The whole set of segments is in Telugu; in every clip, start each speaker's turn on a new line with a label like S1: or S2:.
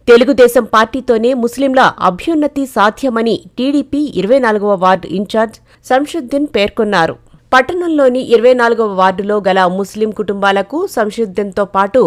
S1: తెలుగుదేశం పార్టీతోనే ముస్లింల అభ్యున్నతి సాధ్యమని టీడీపీ 24వ వార్డు ఇన్ఛార్జ్ సంషుద్దీన్ పేర్కొన్నారు. పట్టణంలోని 24వ వార్డులో గల ముస్లిం కుటుంబాలకు సంషుద్దీన్తో పాటు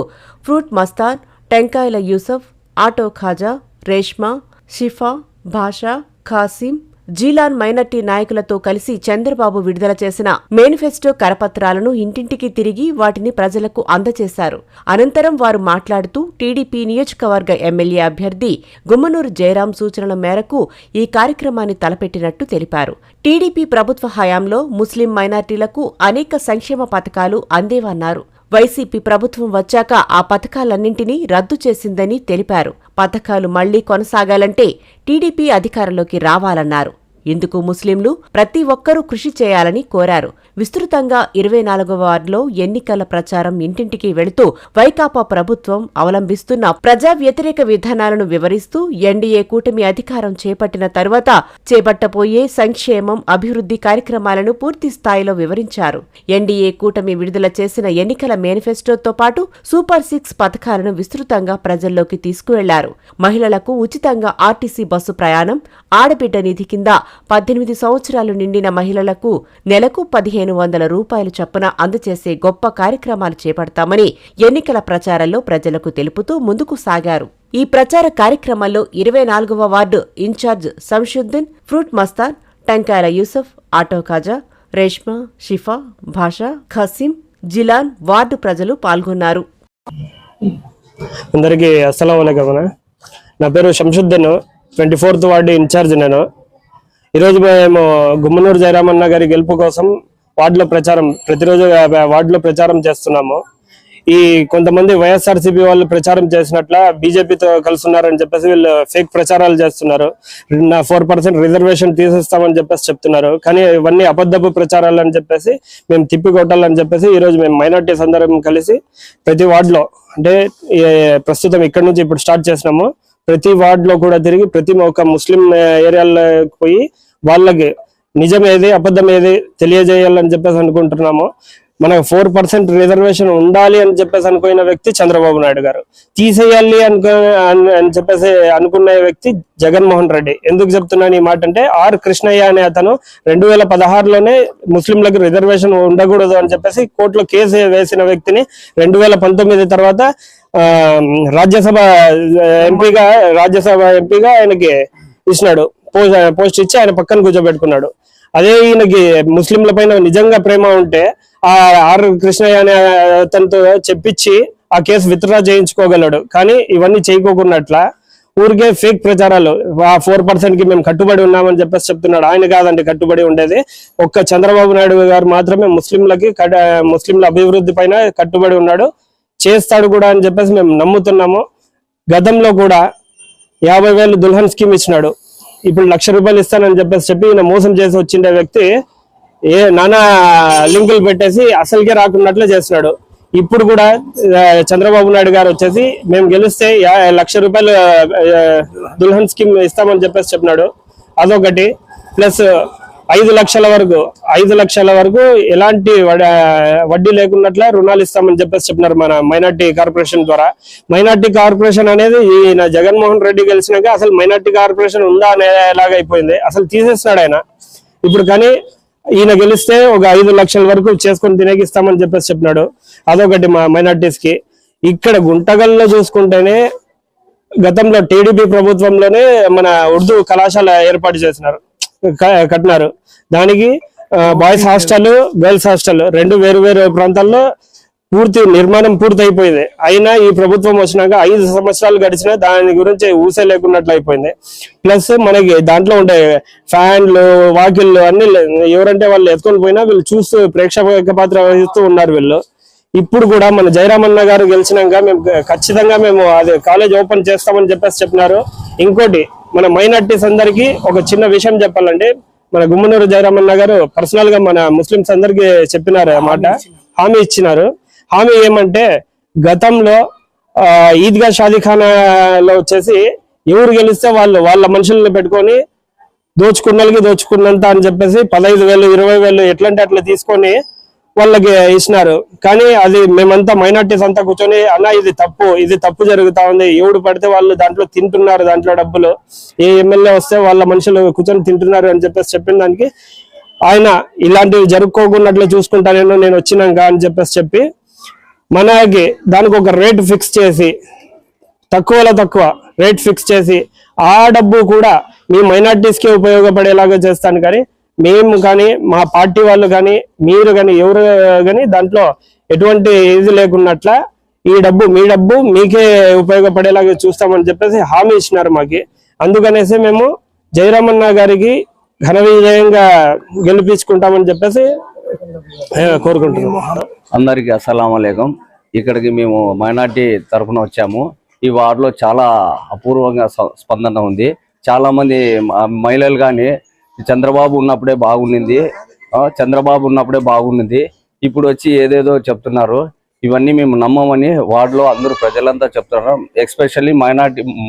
S1: ఫ్రూట్ మస్తాన్, టెంకాయల యూసఫ్, ఆటో ఖాజా, రేష్మా, షిఫా, భాషా, ఖాసిం, జీలాన్ మైనార్టీ నాయకులతో కలిసి చంద్రబాబు విడుదల చేసిన మేనిఫెస్టో కరపత్రాలను ఇంటింటికి తిరిగి వాటిని ప్రజలకు అందజేశారు. అనంతరం వారు మాట్లాడుతూ టీడీపీ నియోజకవర్గ ఎమ్మెల్యే అభ్యర్థి గుమ్మనూరు జయరాం సూచనల మేరకు ఈ కార్యక్రమాన్ని తలపెట్టినట్టు తెలిపారు. టీడీపీ ప్రభుత్వ హయాంలో ముస్లిం మైనార్టీలకు అనేక సంక్షేమ పథకాలు అందేవన్నారు. వైసీపీ ప్రభుత్వం వచ్చాక ఆ పథకాలన్నింటినీ రద్దు చేసిందని తెలిపారు. పథకాలు మళ్లీ కొనసాగాలంటే టీడీపీ అధికారంలోకి రావాలన్నారు. ఇందుకు ముస్లింలు ప్రతి ఒక్కరూ కృషి చేయాలని కోరారు. విస్తృతంగా 24వ వార్డులో ఎన్నికల ప్రచారం ఇంటింటికి వెళుతూ వైకాపా ప్రభుత్వం అవలంబిస్తున్న ప్రజా వ్యతిరేక విధానాలను వివరిస్తూ ఎన్డీఏ కూటమి అధికారం చేపట్టిన తరువాత చేపట్టబోయే సంక్షేమం, అభివృద్ధి కార్యక్రమాలను పూర్తి స్థాయిలో వివరించారు. ఎన్డీఏ కూటమి విడుదల చేసిన ఎన్నికల మేనిఫెస్టోతో పాటు సూపర్ 6 పథకాలను విస్తృతంగా ప్రజల్లోకి తీసుకువెళ్లారు. మహిళలకు ఉచితంగా ఆర్టీసీ బస్సు ప్రయాణం, ఆడబిడ్డ నిధి కింద 18 సంవత్సరాలు నిండిన మహిళలకు నెలకు 1500 రూపాయలు చొప్పున అందజేసే గొప్ప కార్యక్రమాలు చేపడతామని ఎన్నికల ప్రచారంలో ప్రజలకు తెలుపుతూ ముందుకు సాగారు. ఈ ప్రచార కార్యక్రమంలో 24వ ward incharge Samshuddin, fruit Mastan, టెంకాయల యూసఫ్, ఆటో ఖాజా, రేష్మా, షిఫా, భాషా, ఖాసిం, జిలాన్ వార్డు ప్రజలు పాల్గొన్నారు.
S2: అందరికీ అస్సలాము అలైకుం. నా పేరు సంషుద్దీన్, 24th వార్డు ఇన్ఛార్జ్. నేను ఈరోజు మేము గుమ్మనూరు జయరామన్న గారి గెలుపు కోసం వార్డులో ప్రచారం, ప్రతిరోజు వార్డులో ప్రచారం చేస్తున్నాము. ఈ కొంతమంది వైఎస్ఆర్సీపీ వాళ్ళు ప్రచారం చేసినట్ల బీజేపీతో కలుస్తున్నారని చెప్పేసి వీళ్ళు ఫేక్ ప్రచారాలు చేస్తున్నారు. 4% రిజర్వేషన్ తీసేస్తామని చెప్పేసి చెప్తున్నారు. కానీ ఇవన్నీ అబద్ధపు ప్రచారాలు అని చెప్పేసి మేము తిప్పికొట్టాలని చెప్పేసి ఈరోజు మేము మైనార్టీస్ అందరం కలిసి ప్రతి వార్డులో, అంటే ప్రస్తుతం ఇక్కడ నుంచి ఇప్పుడు స్టార్ట్ చేసినాము, ప్రతి వార్డులో కూడా తిరిగి ప్రతి ఒక్క ముస్లిం ఏరియాలో పోయి వాళ్ళకి నిజం ఏది అబద్ధం ఏది తెలియజేయాలని చెప్పేసి అనుకుంటున్నాము. మనకు 4% రిజర్వేషన్ ఉండాలి అని చెప్పేసి అనుకున్న వ్యక్తి చంద్రబాబు నాయుడు గారు, తీసేయాలి అని చెప్పేసి అనుకున్న వ్యక్తి జగన్మోహన్ రెడ్డి. ఎందుకు చెప్తున్నాను ఈ మాట అంటే, ఆర్ కృష్ణయ్య అనే అతను 2016లోనే ముస్లింలకు రిజర్వేషన్ ఉండకూడదు అని చెప్పేసి కోర్టులో కేసు వేసిన వ్యక్తిని 2019 తర్వాత రాజ్యసభ ఎంపీగా ఆయనకి ఇచ్చినాడు, పోస్ట్ ఇచ్చి ఆయన పక్కన కూర్చోబెట్టుకున్నాడు. అదే ఈయనకి ముస్లింల పైన నిజంగా ప్రేమ ఉంటే ఆ ఆర్ కృష్ణయ్య అనే అతనితో చెప్పించి ఆ కేసు విత్డ్రా చేయించుకోగలడు. కానీ ఇవన్నీ చేయకోకున్నట్ల ఊరికే ఫేక్ ప్రచారాలు, ఆ 4% కి మేము కట్టుబడి ఉన్నామని చెప్పేసి చెప్తున్నాడు. ఆయన కాదండి కట్టుబడి ఉండేది, ఒక్క చంద్రబాబు నాయుడు గారు మాత్రమే ముస్లింల అభివృద్ధి పైన కట్టుబడి ఉన్నాడు, చేస్తాడు కూడా అని చెప్పేసి మేము నమ్ముతున్నాము. గతంలో కూడా 50,000 దుల్హన్ స్కీమ్ ఇచ్చినాడు, ఇప్పుడు 1,00,000 రూపాయలు ఇస్తానని చెప్పి ఈయన మోసం చేసి వచ్చిండే వ్యక్తి నానా లింకులు పెట్టేసి అసలుకే రాకున్నట్లే చేస్తున్నాడు. ఇప్పుడు కూడా చంద్రబాబు నాయుడు గారు వచ్చేసి మేము గెలిస్తే 1,00,000 రూపాయలు దుల్హన్ స్కీమ్ ఇస్తామని చెప్పేసి చెప్పినాడు. అదొకటి, ప్లస్ 5 లక్షల వరకు ఎలాంటి వడ్డీ లేకున్నట్లే రుణాలు ఇస్తామని చెప్పేసి చెప్పినారు మన మైనార్టీ కార్పొరేషన్ ద్వారా. మైనార్టీ కార్పొరేషన్ అనేది ఈయన జగన్మోహన్ రెడ్డి గెలిచినాక అసలు మైనార్టీ కార్పొరేషన్ ఉందా అనేలాగా అయిపోయింది, అసలు తీసేస్తున్నాడు ఆయన. ఇప్పుడు కానీ ఈయన గెలిస్తే ఒక 5 లక్షల వరకు చేసుకొని తినేగిస్తామని చెప్పేసి చెప్పినాడు. అదొకటి మా మైనార్టీస్ కి. ఇక్కడ గుంటగల్లో చూసుకుంటేనే గతంలో టీడీపీ ప్రభుత్వంలోనే మన ఉర్దూ కళాశాల ఏర్పాటు కట్టినారు. దానికి బాయ్స్ హాస్టల్, గర్ల్స్ హాస్టల్ 2 వేరు ప్రాంతాల్లో నిర్మాణం పూర్తి అయిపోయింది. అయినా ఈ ప్రభుత్వం వచ్చినాక 5 సంవత్సరాలు గడిచినా దాని గురించి ఊసే లేకున్నట్లు అయిపోయింది. ప్లస్ మనకి దాంట్లో ఉండే ఫ్యాన్లు, వాకిళ్ళు అన్ని ఎవరంటే వాళ్ళు ఎత్తుకొని పోయినా వీళ్ళు చూస్తూ ప్రేక్షక పాత్ర వహిస్తూ ఉన్నారు వీళ్ళు. ఇప్పుడు కూడా మన జయరామన్న గారు గెలిచినాక మేము ఖచ్చితంగా అది కాలేజ్ ఓపెన్ చేస్తామని చెప్పేసి చెప్పినారు. ఇంకోటి, మన మైనార్టీస్ అందరికీ ఒక చిన్న విషయం చెప్పాలంటే, మన గుమ్మనూరు జయరామన్న గారు పర్సనల్ గా మన ముస్లింస్ అందరికి చెప్పినారు, మాట హామీ ఇచ్చినారు. హామీ ఏమంటే, గతంలో ఈద్గా షాదీఖానాలో వచ్చేసి ఎవరు గెలిస్తే వాళ్ళ మనుషుల్ని పెట్టుకొని దోచుకున్నలకి దోచుకున్నంత అని చెప్పేసి 15,000 20,000 ఎట్లంటే అట్లా తీసుకొని వాళ్ళకి ఇచ్చినారు. కానీ అది మేమంతా మైనార్టీస్ అంతా కూర్చొని అన్న ఇది తప్పు జరుగుతా ఉంది, ఎవడు పడితే వాళ్ళు దాంట్లో తింటున్నారు, దాంట్లో డబ్బులు ఏ ఎమ్మెల్యే వస్తే వాళ్ళ మనుషులు కూర్చొని తింటున్నారు అని చెప్పిన దానికి ఆయన ఇలాంటివి జరుపుకోకున్నట్లు చూసుకుంటా నేను వచ్చినాక అని చెప్పి మనకి దానికి ఒక రేట్ ఫిక్స్ చేసి తక్కువలో తక్కువ రేట్ ఫిక్స్ చేసి ఆ డబ్బు కూడా మీ మైనార్టీస్ కి ఉపయోగపడేలాగా చేస్తాను. కానీ మేము కానీ మా పార్టీ వాళ్ళు కానీ మీరు కానీ ఎవరు కానీ దాంట్లో ఎటువంటి ఇది లేకున్నట్ల ఈ డబ్బు మీ డబ్బు మీకే ఉపయోగపడేలాగా చూస్తామని చెప్పేసి హామీ ఇచ్చినారు మాకి. అందుకనేసి మేము జయరామన్న గారికి ఘన విజయంగా గెలిపించుకుంటామని చెప్పేసి కోరుకుంటున్నాం.
S3: అందరికీ అస్సలాము అలైకుం. ఇక్కడికి మేము మైనార్టీ తరఫున వచ్చాము. ఈ వార్డులో చాలా అపూర్వంగా స్పందన ఉంది. చాలా మంది మహిళలు కానీ చంద్రబాబు ఉన్నప్పుడే బాగుండింది, ఇప్పుడు వచ్చి ఏదేదో చెప్తున్నారు. ఇవన్నీ మేము నమ్మమని వార్డులో అందరూ ప్రజలంతా చెప్తున్నారు. ఎస్పెషల్లీ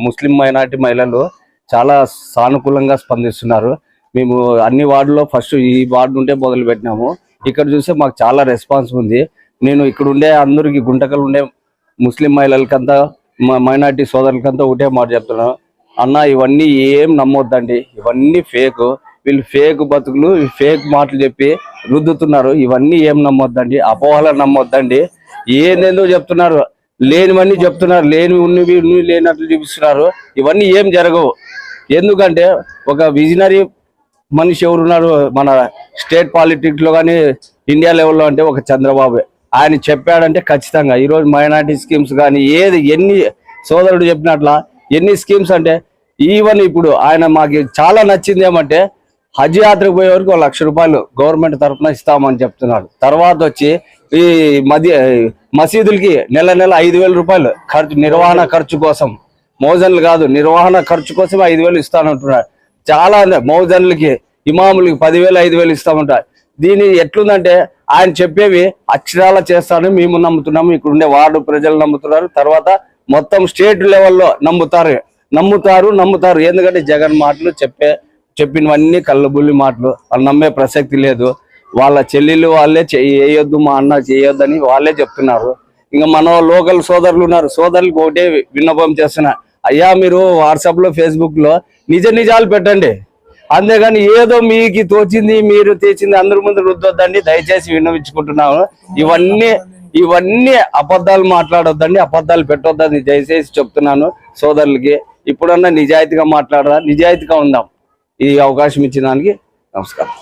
S3: ముస్లిం మైనార్టీ మహిళలు చాలా సానుకూలంగా స్పందిస్తున్నారు. మేము అన్ని వార్డులో ఫస్ట్ ఈ వార్డు నుండే మొదలు పెట్టినాము. ఇక్కడ చూస్తే మాకు చాలా రెస్పాన్స్ ఉంది. నేను ఇక్కడ ఉండే అందరికి గుంటకలు ఉండే ముస్లిం మహిళలకంతా మైనార్టీ సోదరులకంతా ఒకటే మాట చెప్తున్నాను, అన్న ఇవన్నీ ఏం నమ్మొద్దండి, ఇవన్నీ ఫేక్, వీళ్ళు ఫేక్ బతుకులు ఫేక్ మాటలు చెప్పి రుద్దుతున్నారు. ఇవన్నీ ఏం నమ్మొద్దండి, అపోహలు నమ్మొద్దండి. ఏందేందో చెప్తున్నారు, లేనివన్నీ చెప్తున్నారు, ఉన్నవి లేనట్లు చూపిస్తున్నారు. ఇవన్నీ ఏం జరగవు. ఎందుకంటే ఒక విజనరీ మనిషి ఎవరున్నారు మన స్టేట్ పాలిటిక్స్ లో కానీ ఇండియా లెవెల్లో అంటే ఒక చంద్రబాబు. ఆయన చెప్పాడంటే ఖచ్చితంగా ఈరోజు మైనార్టీ స్కీమ్స్ కానీ ఎన్ని సోదరుడు చెప్పినట్ల ఎన్ని స్కీమ్స్ అంటే ఈవెన్ ఇప్పుడు ఆయన మాకు చాలా నచ్చింది ఏమంటే హజ్ యాత్రకు పోయే వరకు 1,00,000 రూపాయలు గవర్నమెంట్ తరఫున ఇస్తామని చెప్తున్నాడు. తర్వాత వచ్చి ఈ మసీదులకి నెల 5,000 రూపాయలు నిర్వహణ ఖర్చు కోసం, మౌజన్లు కాదు నిర్వహణ ఖర్చు కోసం 5,000 ఇస్తానంటున్నాడు. చాలా మౌజన్లకి ఇమాములకి 10,000 5,000 ఇస్తామంటారు. దీని ఎట్లుందంటే ఆయన చెప్పేవి అక్షరాల చేస్తానని మేము నమ్ముతున్నాము, ఇక్కడ ఉండే వార్డు ప్రజలు నమ్ముతున్నారు, తర్వాత మొత్తం స్టేట్ లెవెల్లో నమ్ముతారు. ఎందుకంటే జగన్ మాటలు చెప్పినవన్నీ కళ్ళబుల్లి మాటలు, వాళ్ళు నమ్మే ప్రసక్తి లేదు. వాళ్ళ చెల్లెళ్ళు వాళ్ళే చేయొద్దు, మా అన్న చేయొద్దని వాళ్ళే చెప్తున్నారు. ఇంకా మన లోకల్ సోదరులు ఉన్నారు, సోదరులకు ఒకటే విన్నపం చేస్తున్నా, అయ్యా మీరు వాట్సాప్ లో ఫేస్బుక్ లో నిజాలు పెట్టండి, అంతేగాని ఏదో మీకు తోచింది మీరు తెచ్చింది అందరి ముందు రుద్దొద్దండి, దయచేసి విన్నవించుకుంటున్నాము. ఇవన్నీ అబద్ధాలు మాట్లాడొద్దండి, అబద్ధాలు పెట్టొద్దని దయచేసి చెప్తున్నాను సోదరులకి. ఇప్పుడన్నా నిజాయితీగా మాట్లాడరా, నిజాయితీగా ఉందాం. ఈ అవకాశం ఇచ్చిన దానికి నమస్కారం.